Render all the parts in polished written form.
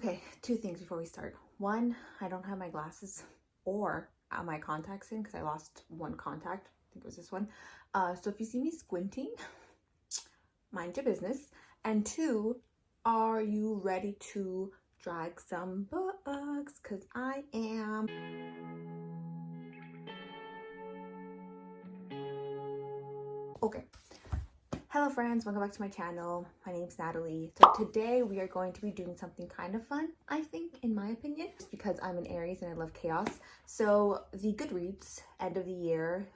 Okay, two things before we start. One, I don't have my glasses or my contacts in because I lost one contact. I think it was this one. So if you see me squinting, mind your business. And two, are you ready to drag some books? Because I am. Okay. Hello friends, welcome back to my channel. My name's Natalie. So today we are going to be doing something kind of fun, I think, in my opinion, just because I'm an Aries and I love chaos. So the Goodreads end of the year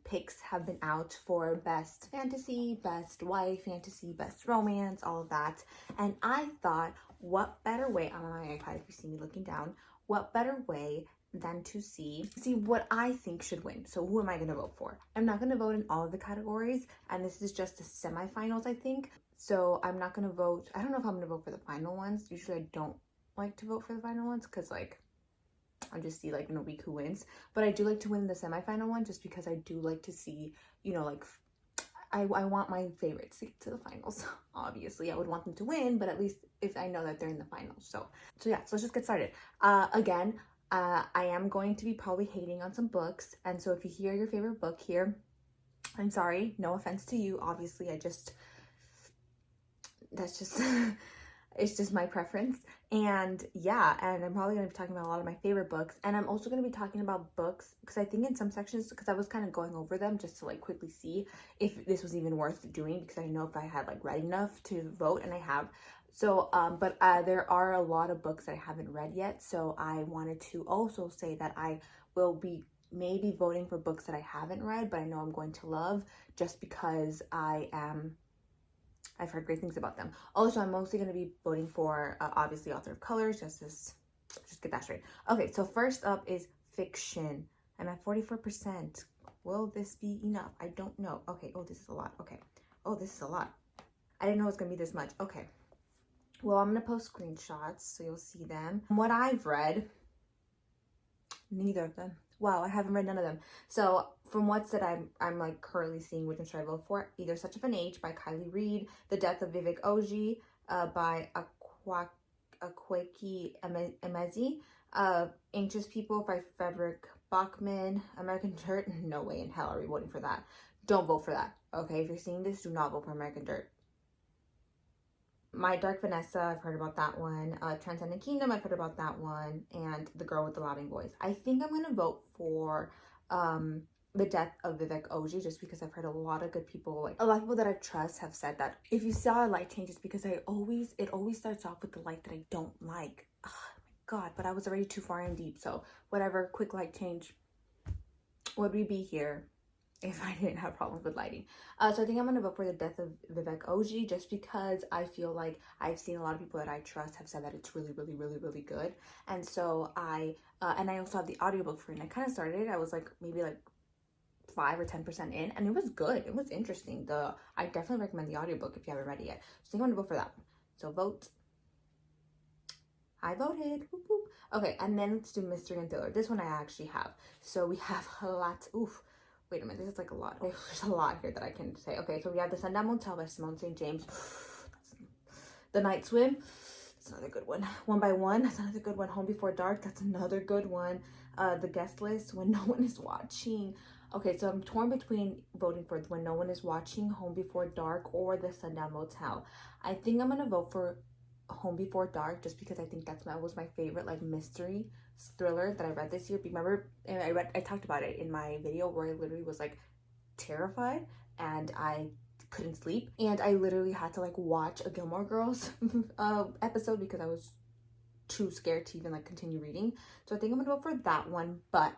picks have been out for best fantasy, best YA fantasy, best romance, all of that. And I thought, what better way, I'm on my iPad if you see me looking down, what better way than to see what I think should win. So who am I going to vote for? I'm not going to vote in all of the categories, and this is just the semifinals, I think. So I'm not going to vote. I don't know if I'm going to vote for the final ones. Usually I don't like to vote for the final ones because like I just see like in a week who wins. But I do like to win the semifinal one just because I do like to see, you know, like I want my favorites to get to the finals. Obviously, I would want them to win, but at least if I know that they're in the finals. So yeah, so let's just get started. Again, I am going to be probably hating on some books. And so if you hear your favorite book here, I'm sorry, no offense to you. Obviously, that's just, it's just my preference. And yeah, and I'm probably going to be talking about a lot of my favorite books. And I'm also going to be talking about books because I think in some sections, because I was kind of going over them just to like quickly see if this was even worth doing, because I know if I had like read enough to vote, and I have. So, but there are a lot of books that I haven't read yet. So I wanted to also say that I will be maybe voting for books that I haven't read, but I know I'm going to love just because I've heard great things about them. Also, I'm mostly going to be voting for, obviously, author of colors, just get that straight. Okay, so first up is fiction. I'm at 44%. Will this be enough? I don't know. Okay, oh, this is a lot. Okay. Oh, this is a lot. I didn't know it was going to be this much. Okay. Well, I'm going to post screenshots so you'll see them. What I've read, neither of them. Wow, I haven't read none of them. So from what's that I'm like currently seeing, which one should I vote for? Either Such of an Age by Kylie Reid, The Death of Vivek Oji by Akwaeke Emezi, Anxious People by Frederick Bachman, American Dirt. No way in hell are we voting for that. Don't vote for that. Okay, if you're seeing this, do not vote for American Dirt. My Dark Vanessa, I've heard about that one. Transcendent Kingdom, I've heard about that one. And The Girl with the Louding Voice. I think I'm going to vote for The Death of Vivek Oji, just because I've heard a lot of good people, like a lot of people that I trust have said that if you saw a light change, it's because it always starts off with the light that I don't like. Oh my God, but I was already too far in deep. So whatever, quick light change. Would we be here if I didn't have problems with lighting? So I think I'm going to vote for The Death of Vivek Oji, just because I feel like I've seen a lot of people that I trust have said that it's really, really, really, really good. And so and I also have the audiobook for it, and I kind of started it. I was like maybe like 5 or 10% in, and it was good. It was interesting. I definitely recommend the audiobook if you haven't read it yet. So I think I'm going to vote for that one. So vote. I voted. Whoop, whoop. Okay, and then let's do mystery and thriller. This one I actually have. So we have a lot. Oof. Wait a minute, this is like a lot. Oh, there's a lot here that I can say. Okay, so we have The Sundown Motel by Simone St. James. The Night Swim. That's another good one. One by One. That's another good one. Home Before Dark. That's another good one. The Guest List. When No One Is Watching. Okay, so I'm torn between voting for When No One Is Watching, Home Before Dark, or The Sundown Motel. I think I'm going to vote for Home Before Dark, just because I think that was my favorite like mystery thriller that I read this year. Remember, and I talked about it in my video where I literally was like terrified and I couldn't sleep, and I literally had to like watch a Gilmore Girls episode because I was too scared to even like continue reading. So I think I'm gonna vote for that one. But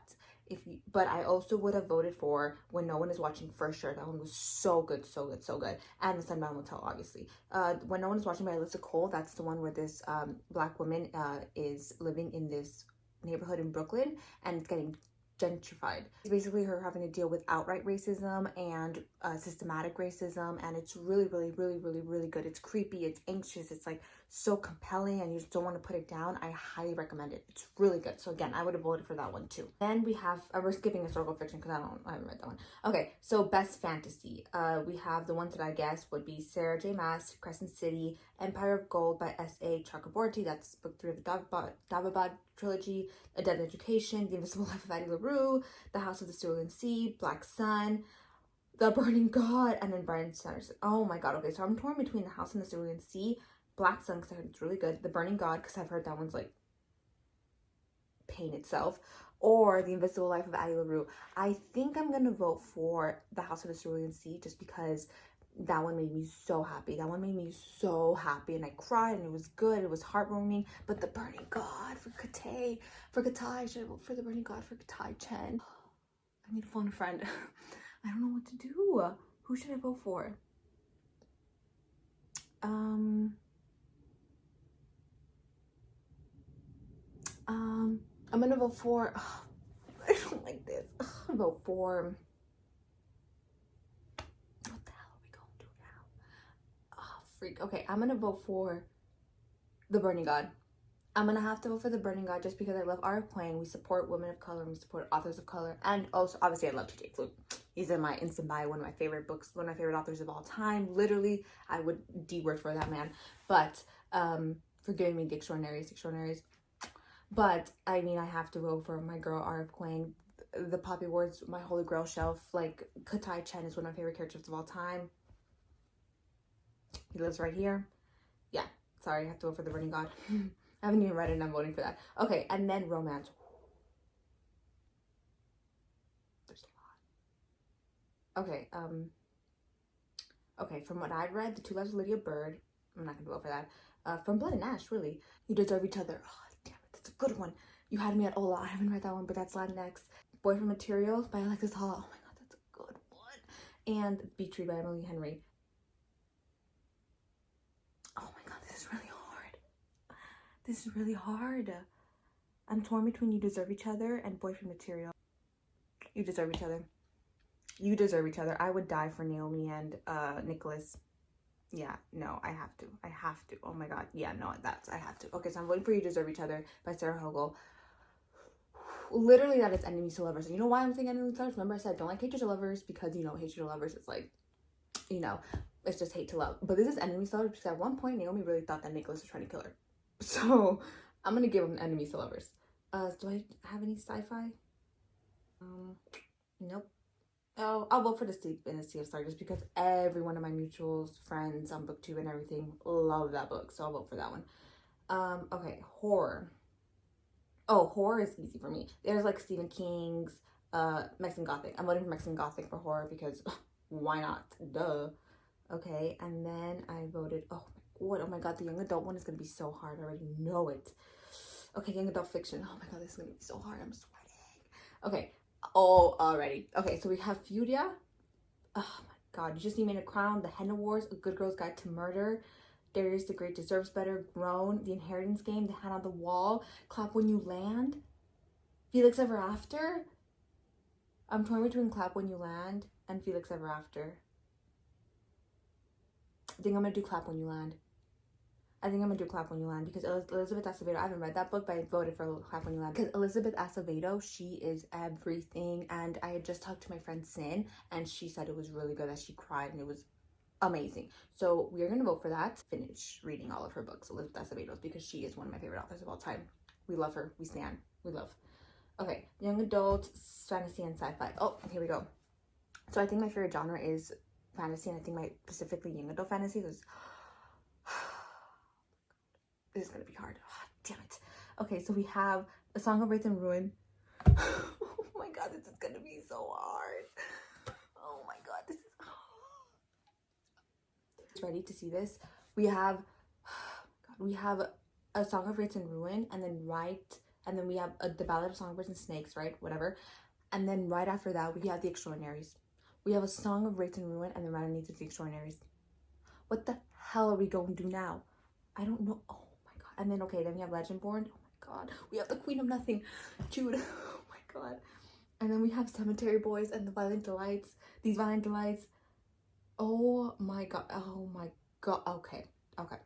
I also would have voted for When No One Is Watching for sure. That one was so good, so good, so good. And The Sundown Motel, obviously. When No One Is Watching by Alyssa Cole, that's the one where this Black woman is living in this neighborhood in Brooklyn, and it's getting gentrified. It's basically her having to deal with outright racism and systematic racism, and it's really, really, really, really, really good. It's creepy, it's anxious, it's like so compelling and you just don't want to put it down, I highly recommend it. It's really good. So again, I would have voted for that one too. Then we have, we're skipping historical fiction because I haven't read that one. Okay, so best fantasy. We have the ones that I guess would be Sarah J. Maas, Crescent City, Empire of Gold by S.A. Chakraborty. That's book 3 of the Davabad trilogy. A Dead Education, The Invisible Life of Addie LaRue, The House of the Cerulean Sea, Black Sun, The Burning God, and then Bryan Sanderson. Oh my god, okay, so I'm torn between The House and the Cerulean Sea, Black Sun, because I heard it's really good, The Burning God, because I've heard that one's like pain itself, or The Invisible Life of Addie LaRue. I think I'm gonna vote for The House of the Cerulean Sea just because that one made me so happy. That one made me so happy, and I cried, and it was good. It was heartwarming. But The Burning God for Katai, should I vote for The Burning God for Katai Chen? I need to phone a friend. I don't know what to do. Who should I vote for? I'm gonna vote for. Oh, I don't like this. Vote for. What the hell are we going to do now? Oh, freak. Okay, I'm gonna vote for The Burning God. I'm gonna have to vote for The Burning God just because I love R.F. Kuang. We support women of color, and we support authors of color, and also obviously I love T.J. Klune. He's in my instant buy, one of my favorite books, one of my favorite authors of all time. Literally, I would D-word for that man. But for giving me the extraordinaries. But I mean, I have to vote for my girl R.F. Kuang. The Poppy Wars, my holy grail shelf. Like, Katai Chen is one of my favorite characters of all time. He lives right here. Yeah, sorry, I have to vote for The Burning God. I haven't even read it and I'm voting for that. Okay, and then romance. There's a lot. Okay, okay, from what I've read, The Two Lives of Lydia Bird. I'm not gonna vote for that. From Blood and Ash, really. You Deserve Each Other. Oh, damn it, that's a good one. You Had Me at Ola. I haven't read that one, but that's Latinx. Boyfriend Material by Alexis Hall. Oh my god, that's a good one. And Beach Tree by Emily Henry. Oh my god, this is really hard. This is really hard. I'm torn between You Deserve Each Other and Boyfriend Material. You Deserve Each Other. You Deserve Each Other. I would die for Naomi and Nicholas. Yeah, no, I have to. Oh my god. Yeah, no, I have to. Okay, so I'm voting for You Deserve Each Other by Sarah Hogel. Literally, that is enemies to lovers. And you know why I'm saying enemies to lovers? Remember I said don't like hatred to lovers because, you know, hatred to lovers is like, you know, it's just hate to love. But this is enemies to lovers because at one point Naomi really thought that Nicholas was trying to kill her. So I'm gonna give him enemies to lovers. Do I have any sci-fi? Nope. Oh, I'll vote for The Sea of Stars just because every one of my mutuals, friends on BookTube and everything love that book. So I'll vote for that one. Okay, horror. Oh, horror is easy for me. There's like Stephen King's Mexican Gothic. I'm voting for Mexican Gothic for horror because why not? Duh. Okay, and then I voted, oh my god, the young adult one is gonna be so hard. I already know it. Okay, young adult fiction. Oh my god, this is gonna be so hard. I'm sweating. Okay. Oh, already. Okay, so we have Furia. Oh my god, You Just Need Me in a Crown, The Henna Wars, A Good Girl's Guide to Murder, Darius the Great Deserves Better, Grown, The Inheritance Game, The Hand on the Wall, Clap When You Land, Felix Ever After. I'm torn between Clap When You Land and Felix Ever After. I think I'm gonna do Clap When You Land. Because Elizabeth Acevedo, I haven't read that book, but I voted for Clap When You Land because Elizabeth Acevedo, she is everything. And I had just talked to my friend Sin, and she said it was really good, that she cried, and it was amazing. So we are going to vote for that. Finish reading all of her books, Elizabeth Acevedo's, because she is one of my favorite authors of all time. We love her. We stan. We love. Okay, young adult, fantasy, and sci-fi. Oh, here we go. So I think my favorite genre is fantasy, and I think my specifically young adult fantasy is... This is gonna be hard. Oh, damn it. Okay, so we have A Song of Wraith and Ruin. Oh my god, this is gonna be so hard. Oh my god, this is... Ready to see this? We have A Song of Wraiths and Ruin, and then we have The Ballad of Songbirds and Snakes, right? Whatever. And then right after that, we have The Extraordinaries. We have A Song of Wraiths and Ruin, and then right underneath is The Extraordinaries. What the hell are we going to do now? I don't know. Oh my god. And then, okay, then we have Legendborn. Oh my god. We have The Queen of Nothing. Jude. Oh my god. And then we have Cemetery Boys and The Violent Delights. These Violent Delights. Oh my god. Oh my god. Okay. Okay.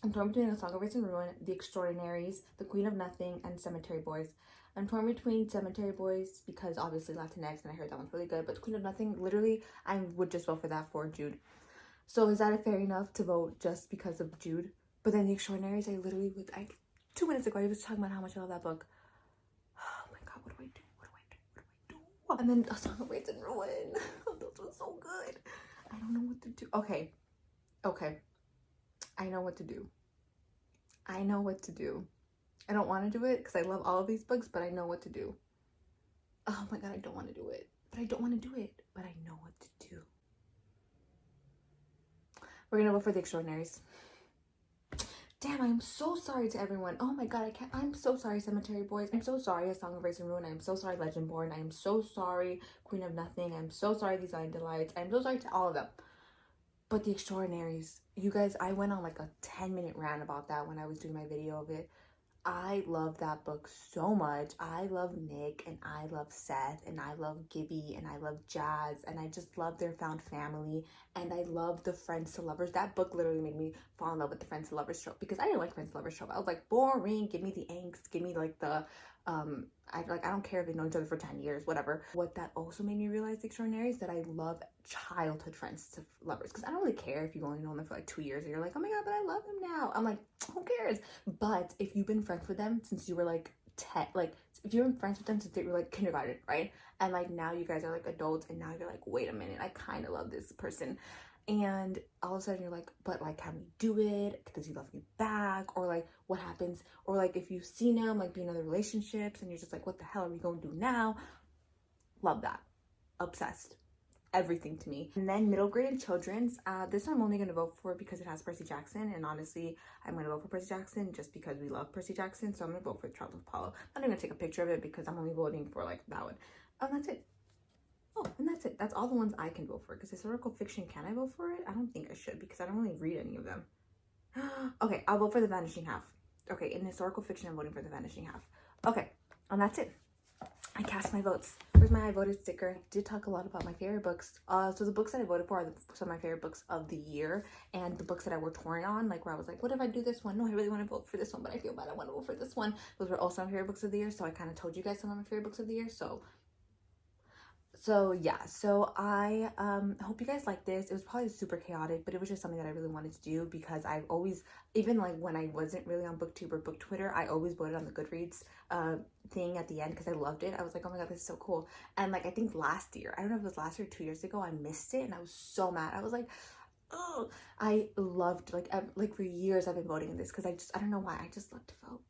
I'm torn between A Song of Ice and Ruin, The Extraordinaries, The Queen of Nothing, and Cemetery Boys. I'm torn between Cemetery Boys because obviously Latinx, and I heard that one's really good, but Queen of Nothing, literally, I would just vote for that for Jude. So is that fair enough to vote just because of Jude? But then The Extraordinaries, I literally would, 2 minutes ago, I was talking about how much I love that book. Oh my god, what do I do? What do I do? What do I do? And then A Song of Ice and Ruin. Those were so good. I don't know what to do. Okay. I know what to do. I know what to do. I don't want to do it because I love all of these books, but I know what to do. Oh my god, I don't want to do it. But I don't want to do it. But I know what to do. We're going to vote for The Extraordinaries. Damn, I am so sorry to everyone. Oh my god, I'm so sorry, Cemetery Boys. I'm so sorry, A Song of Ice and Ruin. I'm so sorry, Legendborn. I am so sorry, Queen of Nothing. I'm so sorry, These Lion Delights. I'm so sorry to all of them. But The Extraordinaries, you guys, I went on like a 10-minute rant about that when I was doing my video of it. I love that book so much. I love Nick, and I love Seth, and I love Gibby, and I love Jazz, and I just love their found family, and I love the friends to lovers. That book literally made me fall in love with the friends to lovers trope, because I didn't like friends to lovers trope. I was like, boring, give me the angst, give me like the I don't care if they know each other for 10 years, whatever. What that also made me realize, The Extraordinaries, that I love childhood friends to lovers, because I don't really care if you've only known them for like 2 years and you're like, oh my god, but I love him now. I'm like, who cares? But if you've been friends with them since you were like 10, like if you've been friends with them since they were like kindergarten, right? And like now you guys are like adults, and now you're like, wait a minute, I kind of love this person. And all of a sudden you're like, but like, can we do it? Does he love me back? Or like, what happens? Or like, if you've seen him like be in other relationships and you're just like, what the hell are we going to do now? Love that. Obsessed. Everything to me. And then middle grade and children's, this one I'm only going to vote for because it has Percy Jackson, and honestly I'm going to vote for Percy Jackson just because we love Percy Jackson. So I'm going to vote for Trial of Apollo. I'm not going to take a picture of it because I'm only voting for like that one. That's it. Oh, and that's it. That's all the ones I can vote for. Because historical fiction, can I vote for it? I don't think I should, because I don't really read any of them. Okay, I'll vote for The Vanishing Half. Okay, in historical fiction, I'm voting for The Vanishing Half. Okay, and that's it. I cast my votes. Where's my I voted sticker? I did talk a lot about my favorite books. So the books that I voted for are some of my favorite books of the year, and the books that I were torn on, like where I was like, what if I do this one? No, I really want to vote for this one, but I feel bad. I want to vote for this one. Those were also my favorite books of the year, so I kind of told you guys some of my favorite books of the year. So yeah, so I hope you guys like this. It was probably super chaotic, but it was just something that I really wanted to do because I've always, even like when I wasn't really on BookTube or Book Twitter, I always voted on the Goodreads thing at the end because I loved it. I was like, oh my god, this is so cool. And like, I think last year, I don't know if it was last year or 2 years ago, I missed it and I was so mad. I was like, oh, I loved, like for years I've been voting in this because I don't know why, I just love to vote.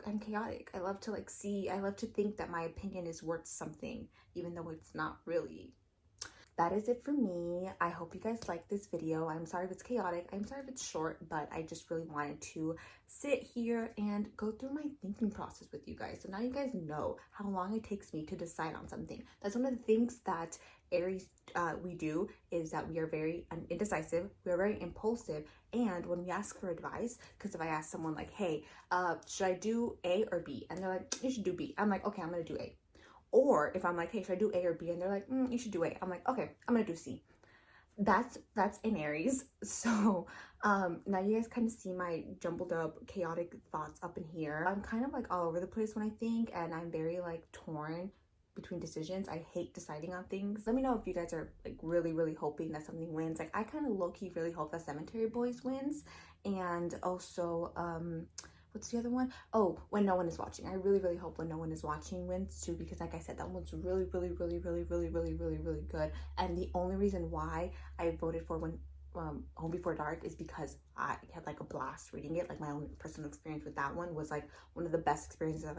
I'm chaotic. I love to I love to think that my opinion is worth something, even though it's not really. That is it for me. I hope you guys like this video. I'm sorry if it's chaotic. I'm sorry if it's short, but I just really wanted to sit here and go through my thinking process with you guys. So now you guys know how long it takes me to decide on something. That's one of the things that Aries we do, is that we are very indecisive, we are very impulsive, and when we ask for advice, because if I ask someone like, hey, should I do A or B? And they're like, you should do B. I'm like, okay, I'm gonna do A. Or if I'm like, hey, should I do A or B? And they're like, you should do A. I'm like, okay, I'm gonna do C. That's in Aries. So now you guys kind of see my jumbled up chaotic thoughts up in here. I'm kind of like all over the place when I think, and I'm very like torn between decisions. I hate deciding on things. Let me know if you guys are like really hoping that something wins. Like I kind of low-key really hope that Cemetery Boys wins, and also what's the other one? Oh, When No One Is Watching. I really hope When No One Is Watching wins too, because like I said, that one's really good. And the only reason why I voted for Home Before Dark is because I had like a blast reading it. Like my own personal experience with that one was like one of the best experiences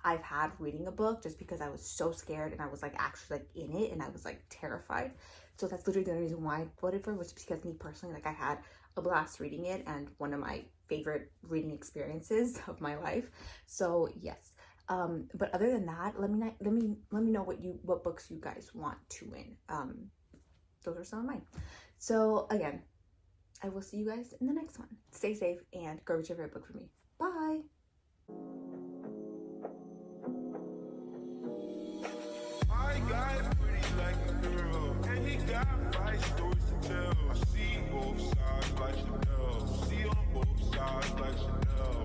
I've had reading a book, just because I was so scared and I was like actually like in it and I was like terrified. So that's literally the only reason why I voted for it, was because me personally, like I had a blast reading it and one of my favorite reading experiences of my life. So yes. But other than that, let me know what books you guys want to win. Those are some of mine. So again, I will see you guys in the next one. Stay safe and go read your favorite book for me. Bye. My guy's pretty like a girl. we got fight stories to tell. I see both sides like Chanel. See on both sides like Chanel.